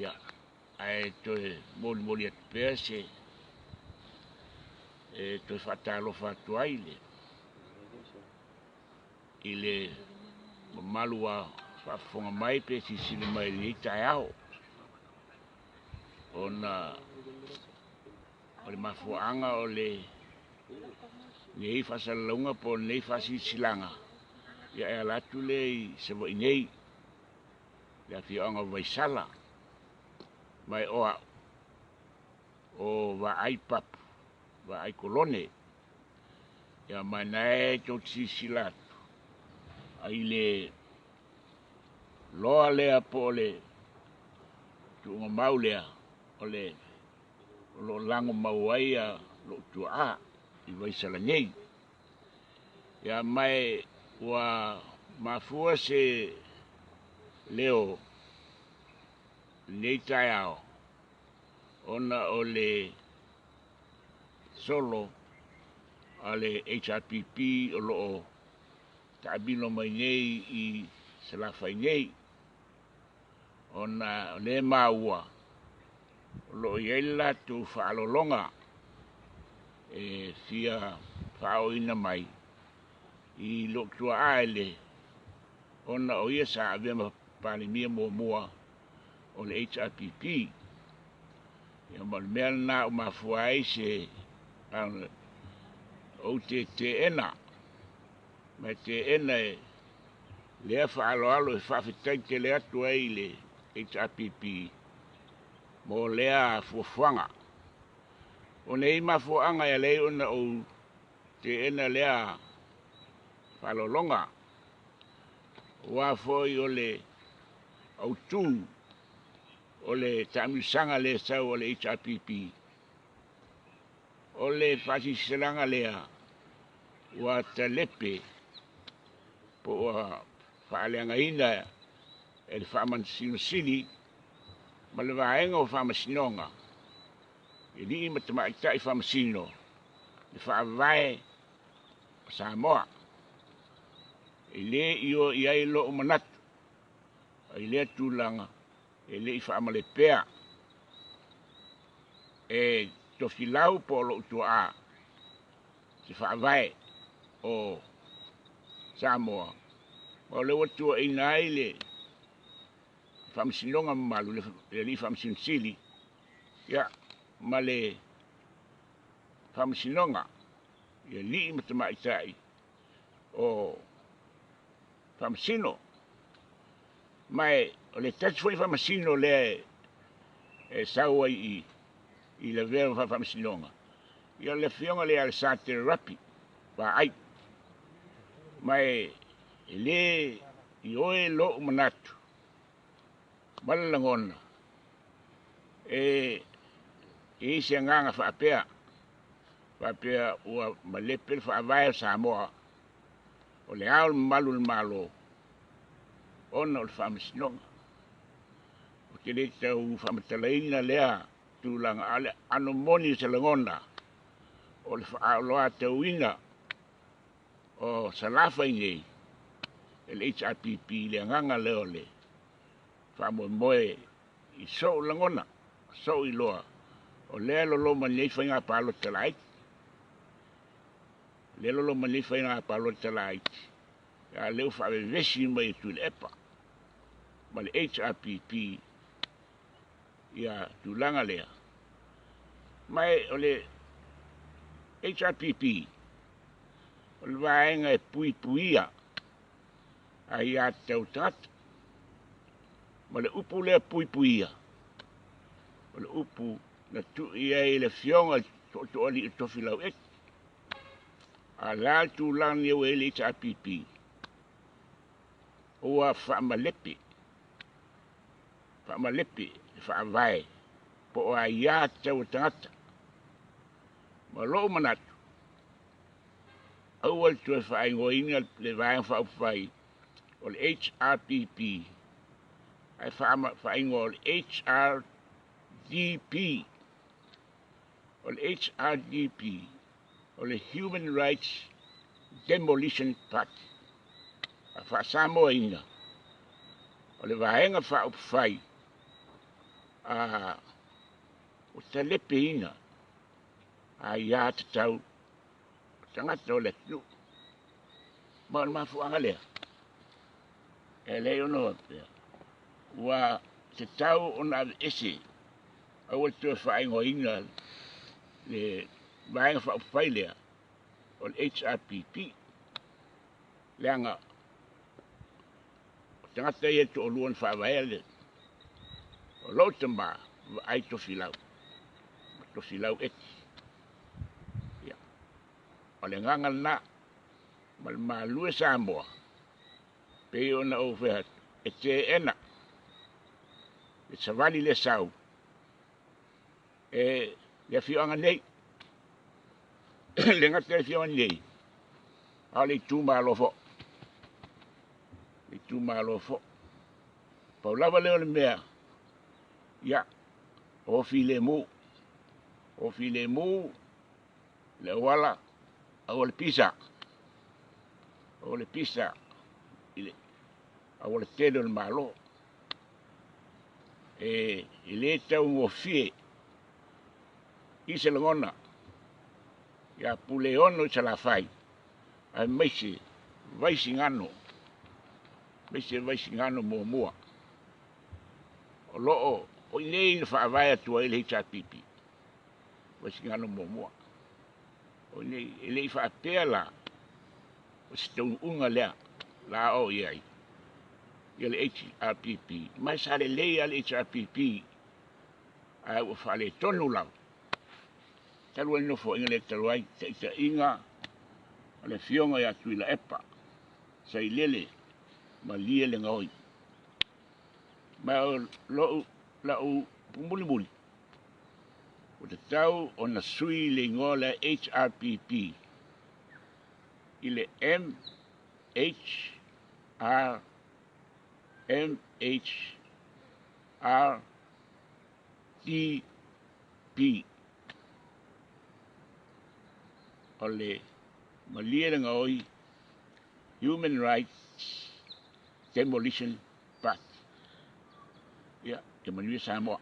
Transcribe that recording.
Ia, ai toe moli atu pea se toe whaatalofa atu ai le. I le mamalu a whaafonga mai pe sisile mai ni tai ao. Ona o le mafuanga o le nei whasalaunga po nei whasisilanga. Ia e alatu le i sewa i nei. Le Afioga Vaai Sala. Mai oa o Vaai Papu, Vaai Kolone. Ia mai nae tau sisilatu. Ai le loa lea po le tuunga mau lea o le lo lango mau ai a lo tuaa i Vaai Sala nei. Ia mai ua mafua se leo nei tai ao. Ona o le solo a le HRPP o loo taabino mai nei i salafai nei. Ona le maua o loo iela tu whaalolonga e fia whaoina mai i lo tuaa ele. Ona o ia sa avema palimia mua o le HRPP. Ia ma le mea na o mafua ai se o te ena. Ma te ena e lea whaaloalo e whawhitai te lea atu ai le HRPP. Mo lea fuafuaga. O nei mafuanga ia lei ona o te ena lea whalolonga. Wa foi o le autu o le tamisanga le sau o le HRPP. O le whasisilanga lea wa talepe po ua whaaleanga ina e le whaamasino sili ma le waenga o whaamasinonga. E ni matamaita i whaamasino le whaavae Samoa. E le io iai lo o manatu. E le tūlanga. E le i whaamalepea. E tofilau po lo tuaa. Se whaavae o Samoa. O le watua ina ai le whaamasinonga malu le li whaamasin sili. Ia ma le whaamasinonga. Ia li matamaitai o whaamasino. Mai o le tatu foi whaamasino le e sau ai i le vero whaamasinonga. Ia le fionga le al sa te rapi. Wa ai. Mai le i oe lo manatu. Malalangona. E se nganga whaapea. Whaapea ua malepe whaavae Samoa. O le ao malu malo. Ona o le whaamasinonga. O te le tau whaamatalaina lea tūlanga ale anomoni se langona. O le whaaloa tau ina. O salafa inei. El HRPP le nganga leo le. Whaamoe moe i so langona. So i loa. O lea lolo manei whainga palo talaiti. Lea lolo manei whainga palo talaiti. Ia leo whaavevesi mai tu le epa. Ma le HRPP. Ia tūlanga lea. Mai o le HRPP. O le vaenga e puia. A ia tau tata. Ma le upu lea puia. O le upu na tu ia i le fionga to ali tofilau ek. A la tūlanga ni o le HRPP. Ua whaamalepe. Whaamalepe, whaavae. Po a ia tau tangata. Ma loo manatu. Awal tue whaingoina le vaenga whaupwhai. O le HRPP. Ai whaingo o le HRDP. O le HRDP. O le Human Rights Demolition Party. A whaasamoa inga. O le vaenga whaupwhai. o te lepe ina a ia te tau tangata o le tu ma ma fuaga lea e le ono pea ua te tau ona ese au le tu fa'aigoina le vaega fa'aufai lea o le HRPP leanga o tangata ia to'olua na fa'avaea le o lou tamā ai tofilau eti ia o le gaga lanā ma le malue Samoa pei ona ou fea e teena le savali le sau e le afioaga nei le gata le afioaga nei a le itumālo fo'o pau lava lea o le mea ia ofi lemu le wala au le pisa ile au le tele o le malo e le tau ngofie i se lagona ia pule ono i salafai ai maise vaisingano mua o lo'o o i lei na fa'avae atua i le HRPP vaisingano mua o i lei fa'apea la o se taunu'uga lea la o ia le HRPP mai sa lelei a le HRPP ae ua fa'aletonu lau talu ai nofo inga le talu ai ta'ita'iga o le fionga ia tui la epa sai lele ma lia le ngaoi ma o la'u pumulimuli o te tau o na sui le ingoa le HRPP i le HRDP o le malia le ngaoi Human Rights Demolition Party ia te manuia Samoa